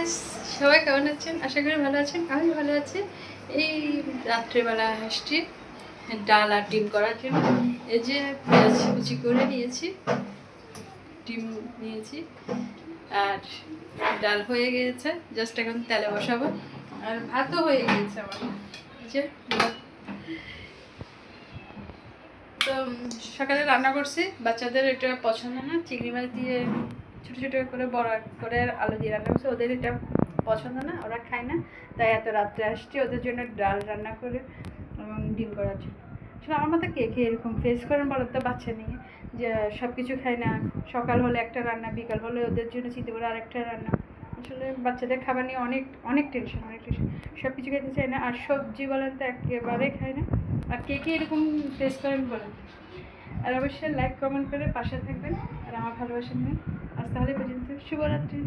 Guys, সবাই কেমন আছেন? আশা করি ভালো আছেন। আমি ভালো আছি। এই রাত্রেবেলা আসছি ডাল আর ডিম করার জন্য। এই যে পেঁয়াজ কুচি করে নিয়েছি, ডিম নিয়েছি আর ডাল হয়ে গিয়েছে, জাস্ট এখন তেলে বসাবো। আর ভাতও হয়ে গিয়েছে আমার। এই যে ভাত। তো সকালে রান্না করছি, বাচ্চাদের এটা পছন্দ না, চিংড়ি মাছ দিয়ে ছোটো ছোটো করে বড় করে আলু দিয়ে রান্না করছে। ওদের এটা পছন্দ না, ওরা খায় না, তাই এত রাত্রে আসছে ওদের জন্য ডাল রান্না করে এবং ডিম করার জন্য। আসলে আমার মতো কে কে এরকম ফেস করেন বলো তো, বাচ্চা নিয়ে যে সব কিছু খায় না, সকাল হলে একটা রান্না, বিকাল হলে ওদের জন্য চিন্তা করে আরেকটা রান্না। আসলে বাচ্চাদের খাবার নিয়ে অনেক অনেক টেনশন, সব কিছু খেতে চায় না, আর সবজি বলেন তো একেবারে খায় না। আর কে কে এরকম ফেস করেন বলেন। আর অবশ্যই লাইক কমেন্ট করে পাশে থাকবেন আর আমার ভালোবাসা নেবেন। আজ তাহলে পর্যন্ত, শুভরাত্রি।